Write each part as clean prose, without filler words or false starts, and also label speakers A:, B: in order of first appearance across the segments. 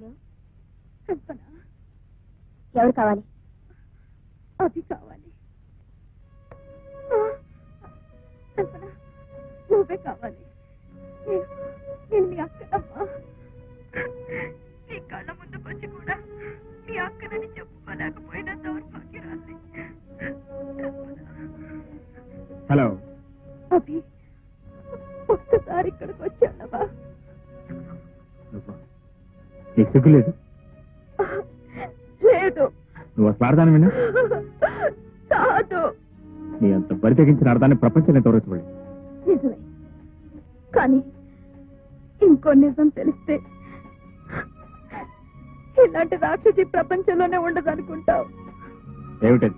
A: Hello కల్పన ఎవరు కావాలి అది కావాలి కల్పన నువ్వే కావాలి నేను మీ అక్కనమ్మా నీ కళ్ళ ముందుకు వచ్చి కూడా మీ అక్కనని చెప్పుకోలేకపోయినా దౌర్భాగ్యరాలి
B: హలో
A: అభి ఒక్కసారి ఇక్కడికి వచ్చాడవా
B: నీకు సిగ్గు లేదు
A: లేదు
B: నువ్వు స్వార్థాన్ని విన్నా
A: కాదు
B: నీ అంత బరి తెగించిన అర్థాన్ని ప్రపంచం ఎంతవరకు చూడలేదు
A: నిజమే కానీ ఇంకో నిజం తెలిస్తే ఇలాంటి రాక్షసి ప్రపంచంలోనే ఉండదనుకుంటావు
B: ఏమిటది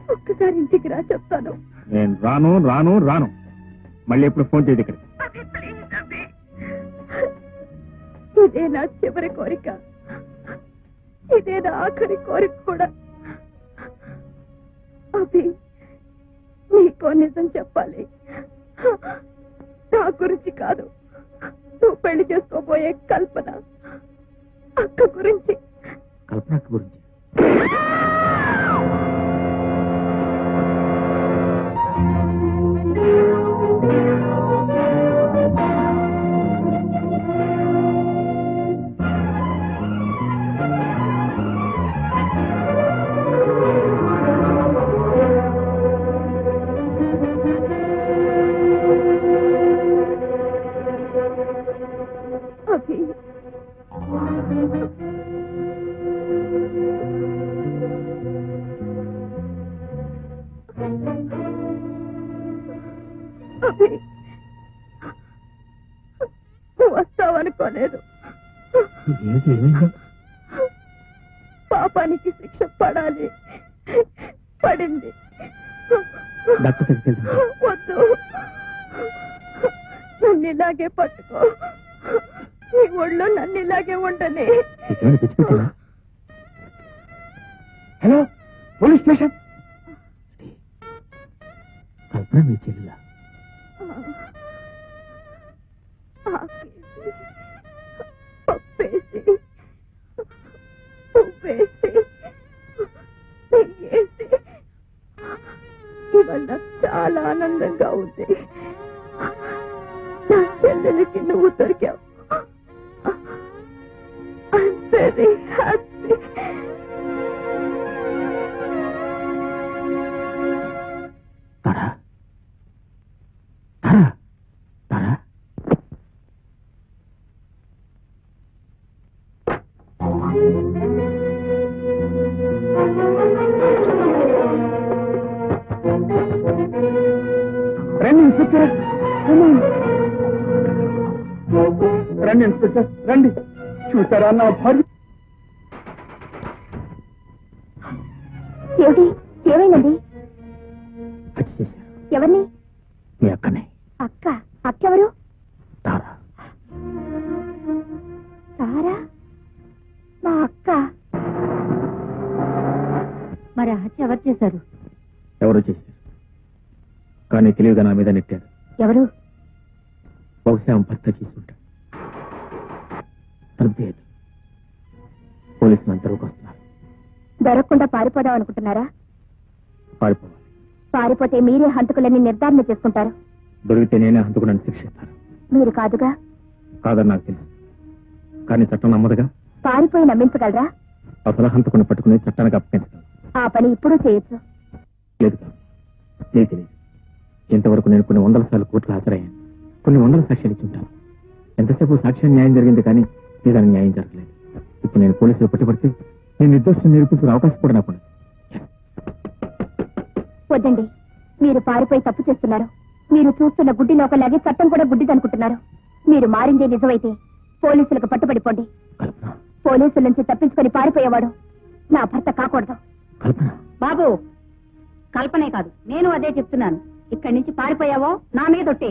A: ఒక్కసారి ఇంటికి రా చెప్తాను
B: నేను రాను రాను రాను మళ్ళీ ఎప్పుడు ఫోన్ చేయదు ఇక్కడ
A: ఇదే నా చివరి కోరిక ఇదే నా ఆఖరి కోరిక కూడా అభి నీకో నిజం చెప్పాలి నా గురించి కాదు నువ్వు పెళ్లి చేసుకోబోయే కల్పన అక్క గురించి
B: కల్పన అక్క గురించి
A: అభి అభి నువ్వు వస్తావనుకోలేదు పాపానికి శిక్ష పడాలి పడింది వద్దు నన్ను ఇలాగే పట్టుకో నీ ఒళ్ళో నన్ను ఇలాగే ఉండని
B: హలో పోలీస్ స్టేషన్ కల్పన మీ చెల్లిలా
A: పప్పేసి ఉప్పేసి నెయ్యేసి ఇవాళ చాలా ఆనందంగా ఉంది నా చెల్లెలకి నువ్వు దొరికావు I'm very happy.
B: Tara. Tara. Tara. రండి ఇన్స్పెక్టర్ రండి ఇన్స్పెక్టర్ రండి చూసారా నా భార్య
A: ఏమిటి ఏమైందండి ఎవరిని
B: మీ అక్కనే
A: అక్క అక్కెవరు
B: తారా
A: తారా మా అక్క మరి హత్య ఎవరు చేశారు
B: ఎవరో చేశారు కానీ తెలివిగా నా మీద నెట్టారు
A: ఎవరు
B: బహుశా భర్త చేసుకుంటాడు తలుపు పోలీసులు అంతలోకి వస్తున్నారు
A: దొరకకుండా పారిపోదాం అనుకుంటున్నారా
B: పారిపోవాలి
A: పారిపోతే మీరే హంతకులని నిర్ధారణ చేసుకుంటారు
B: దొరికితే నేనే హంతకుడని శిక్షిస్తాను
A: మీరు కాదుగా
B: కాదని నాకు తెలుసు కానీ చట్టం నమ్మదుగా
A: పారిపోయి నమ్మించగలరా
B: అసలు హంతకుని పట్టుకుని చట్టానికి అప్పగించగలను
A: ఆ పని ఇప్పుడు చేయొచ్చు
B: లేదు కాదు లేదు తెలియదు ఇంతవరకు నేను కొన్ని వందల సార్లు కోర్టులు హాజరయ్యాను కొన్ని వందల సాక్ష్యాలు ఇచ్చి ఉంటాను ఎంతసేపు సాక్ష్యం న్యాయం జరిగింది కానీ నిజానికి న్యాయం జరగలేదు ఇప్పుడు నేను పోలీసులు పట్టుబడితే నేను నిర్దోషం నిరూపించుకునే అవకాశం కూడా నాకు
A: వద్దండి మీరు పారిపోయి తప్పు చేస్తున్నారు మీరు చూస్తున్న గుడ్డి లోకలాగే చట్టం కూడా గుడ్డిదనుకుంటున్నారు మీరు మారిందే నిజమైతే పోలీసులకు పట్టుబడిపోండి పోలీసుల నుంచి తప్పించుకొని పారిపోయేవాడు నా భర్త కాకూడదు
C: బాబు కల్పనే కాదు నేను అదే చెప్తున్నాను ఇక్కడి నుంచి పారిపోయావో నా మీద ఒట్టే